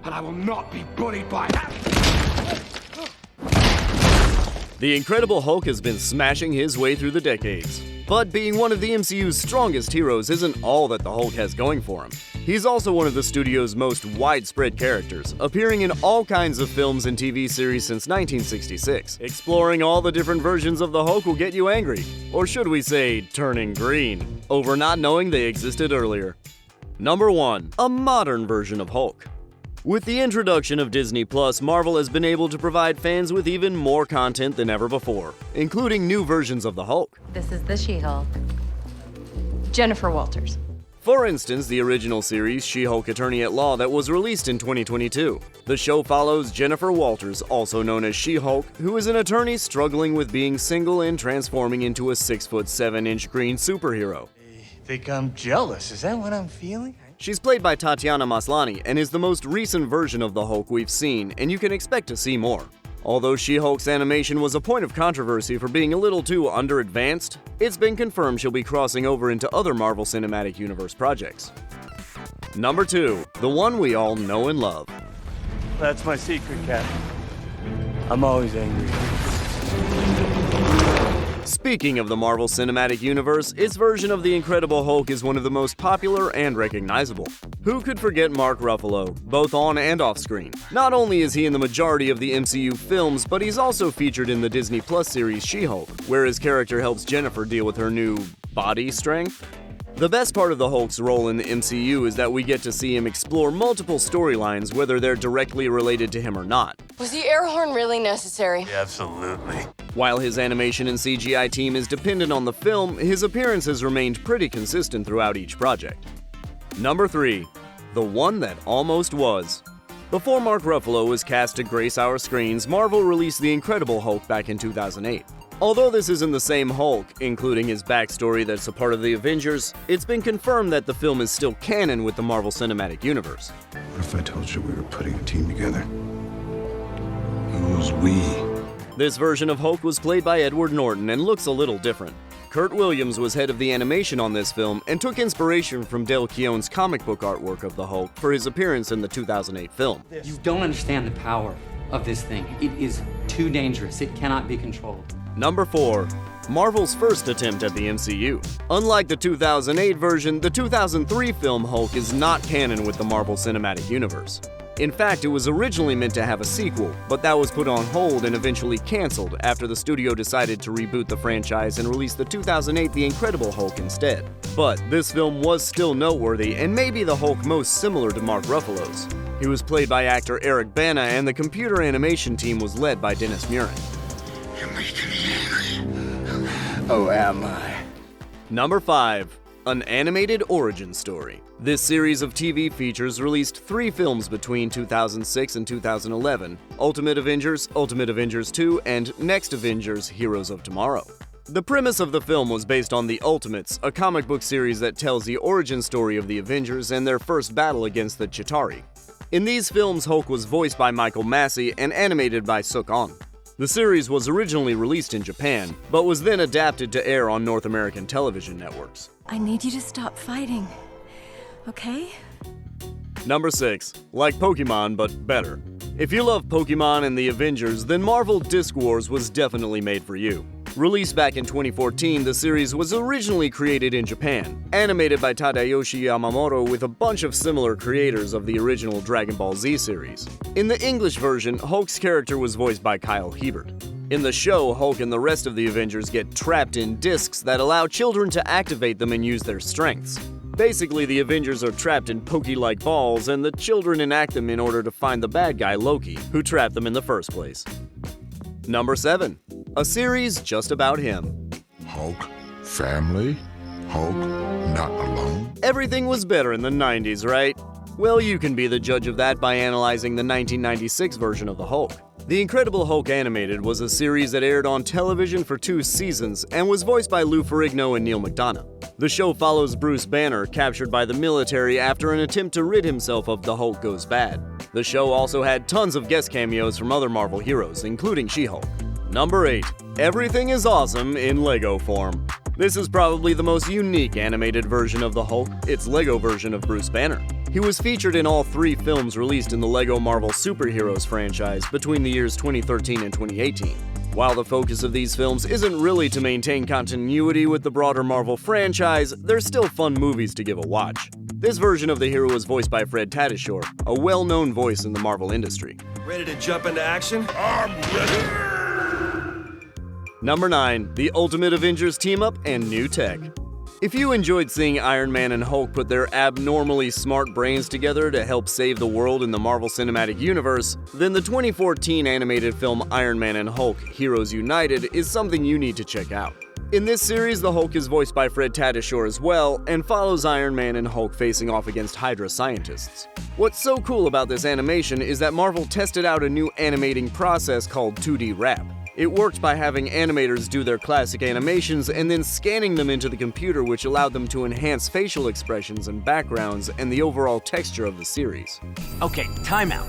and I will not be bullied by that. The Incredible Hulk has been smashing his way through the decades. But being one of the MCU's strongest heroes isn't all that the Hulk has going for him. He's also one of the studio's most widespread characters, appearing in all kinds of films and TV series since 1966. Exploring all the different versions of the Hulk will get you angry, or should we say, turning green, over not knowing they existed earlier. Number 1. A modern version of Hulk. With the introduction of Disney+, Marvel has been able to provide fans with even more content than ever before, including new versions of the Hulk. This is the She-Hulk. Jennifer Walters. For instance, the original series, She-Hulk Attorney at Law, that was released in 2022. The show follows Jennifer Walters, also known as She-Hulk, who is an attorney struggling with being single and transforming into a 6'7" green superhero. I think I'm jealous. Is that what I'm feeling? She's played by Tatiana Maslany and is the most recent version of the Hulk we've seen, and you can expect to see more. Although She-Hulk's animation was a point of controversy for being a little too under-advanced, it's been confirmed she'll be crossing over into other Marvel Cinematic Universe projects. Number 2. The one we all know and love. That's my secret, Cap. I'm always angry. Speaking of the Marvel Cinematic Universe, its version of the Incredible Hulk is one of the most popular and recognizable. Who could forget Mark Ruffalo, both on and off screen? Not only is he in the majority of the MCU films, but he's also featured in the Disney Plus series She-Hulk, where his character helps Jennifer deal with her new body strength. The best part of the Hulk's role in the MCU is that we get to see him explore multiple storylines, whether they're directly related to him or not. Was the air horn really necessary? Absolutely. While his animation and CGI team is dependent on the film, his appearance has remained pretty consistent throughout each project. Number 3. The one that almost was. Before Mark Ruffalo was cast to grace our screens, Marvel released The Incredible Hulk back in 2008. Although this isn't the same Hulk, including his backstory that's a part of the Avengers, it's been confirmed that the film is still canon with the Marvel Cinematic Universe. What if I told you we were putting a team together? Who's we? This version of Hulk was played by Edward Norton and looks a little different. Kurt Williams was head of the animation on this film and took inspiration from Del Keown's comic book artwork of the Hulk for his appearance in the 2008 film. You don't understand the power of this thing. It is too dangerous. It cannot be controlled. Number 4. Marvel's first attempt at the MCU. Unlike the 2008 version, the 2003 film Hulk is not canon with the Marvel Cinematic Universe. In fact, it was originally meant to have a sequel, but that was put on hold and eventually canceled after the studio decided to reboot the franchise and release the 2008 The Incredible Hulk instead. But this film was still noteworthy and may be the Hulk most similar to Mark Ruffalo's. He was played by actor Eric Bana, and the computer animation team was led by Dennis Murin. You're making me angry. Oh, am I? Number 5. An animated origin story. This series of TV features released 3 films between 2006 and 2011: Ultimate Avengers, Ultimate Avengers 2, and Next Avengers: Heroes of Tomorrow. The premise of the film was based on The Ultimates, a comic book series that tells the origin story of the Avengers and their first battle against the Chitauri. In these films, Hulk was voiced by Michael Massey and animated by Suk-on. The series was originally released in Japan, but was then adapted to air on North American television networks. I need you to stop fighting, okay? Number 6. Like Pokemon, but better. If you love Pokemon and the Avengers, then Marvel Disc Wars was definitely made for you. Released back in 2014, the series was originally created in Japan, animated by Tadayoshi Yamamoto with a bunch of similar creators of the original Dragon Ball Z series. In the English version, Hulk's character was voiced by Kyle Hebert. In the show, Hulk and the rest of the Avengers get trapped in discs that allow children to activate them and use their strengths. Basically, the Avengers are trapped in pokey-like balls, and the children enact them in order to find the bad guy Loki, who trapped them in the first place. Number 7. A series just about him. Hulk, family, Hulk, not alone. Everything was better in the 90s, right? Well, you can be the judge of that by analyzing the 1996 version of the Hulk. The Incredible Hulk Animated was a series that aired on television for 2 seasons and was voiced by Lou Ferrigno and Neil McDonough. The show follows Bruce Banner, captured by the military after an attempt to rid himself of the Hulk goes bad. The show also had tons of guest cameos from other Marvel heroes, including She-Hulk. Number 8. Everything is awesome in Lego form. This is probably the most unique animated version of the Hulk, its Lego version of Bruce Banner. He was featured in all 3 films released in the LEGO Marvel Superheroes franchise between the years 2013 and 2018. While the focus of these films isn't really to maintain continuity with the broader Marvel franchise, they're still fun movies to give a watch. This version of the hero is voiced by Fred Tatasciore, a well-known voice in the Marvel industry. Ready to jump into action? I'm ready. Number 9. The Ultimate Avengers Team-Up and New Tech. If you enjoyed seeing Iron Man and Hulk put their abnormally smart brains together to help save the world in the Marvel Cinematic Universe, then the 2014 animated film Iron Man and Hulk Heroes United is something you need to check out. In this series, the Hulk is voiced by Fred Tatasciore as well, and follows Iron Man and Hulk facing off against Hydra scientists. What's so cool about this animation is that Marvel tested out a new animating process called 2D wrap. It worked by having animators do their classic animations and then scanning them into the computer, which allowed them to enhance facial expressions and backgrounds and the overall texture of the series. Okay, timeout.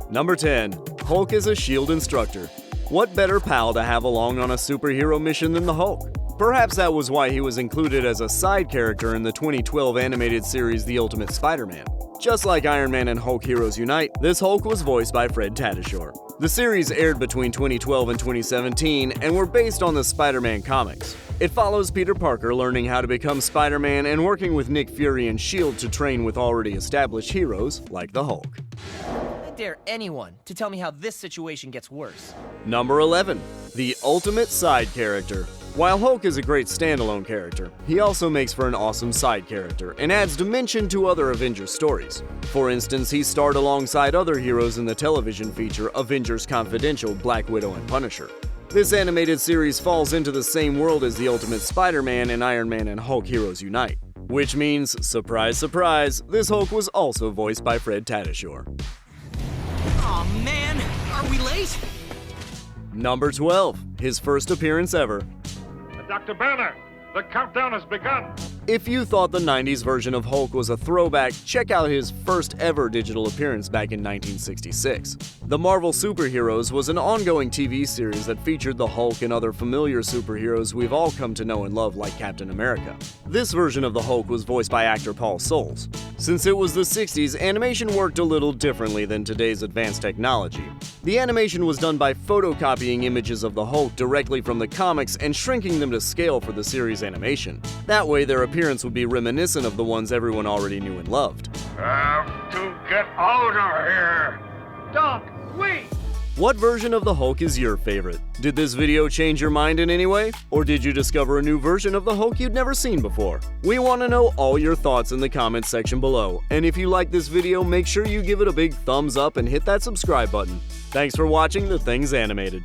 Number 10. Hulk is a SHIELD instructor. What better pal to have along on a superhero mission than the Hulk? Perhaps that was why he was included as a side character in the 2012 animated series The Ultimate Spider-Man. Just like Iron Man and Hulk Heroes Unite, this Hulk was voiced by Fred Tatasciore. The series aired between 2012 and 2017 and were based on the Spider-Man comics. It follows Peter Parker learning how to become Spider-Man and working with Nick Fury and S.H.I.E.L.D. to train with already established heroes like the Hulk. I dare anyone to tell me how this situation gets worse. Number 11. The Ultimate Side Character. While Hulk is a great standalone character, he also makes for an awesome side character and adds dimension to other Avengers stories. For instance, he starred alongside other heroes in the television feature Avengers Confidential, Black Widow, and Punisher. This animated series falls into the same world as The Ultimate Spider-Man and Iron Man and Hulk Heroes Unite. Which means, surprise surprise, this Hulk was also voiced by Fred Tatasciore. Aw man, are we late? Number 12. His first appearance ever. Dr. Banner, the countdown has begun. If you thought the 90s version of Hulk was a throwback, check out his first ever digital appearance back in 1966. The Marvel Superheroes was an ongoing TV series that featured the Hulk and other familiar superheroes we've all come to know and love like Captain America. This version of the Hulk was voiced by actor Paul Soles. Since it was the 60s, animation worked a little differently than today's advanced technology. The animation was done by photocopying images of the Hulk directly from the comics and shrinking them to scale for the series animation. That way their appearance would be reminiscent of the ones everyone already knew and loved. Have to get out of here. Doc, wait! What version of the Hulk is your favorite? Did this video change your mind in any way? Or did you discover a new version of the Hulk you'd never seen before? We want to know all your thoughts in the comments section below. And if you like this video, make sure you give it a big thumbs up and hit that subscribe button. Thanks for watching The Things Animated.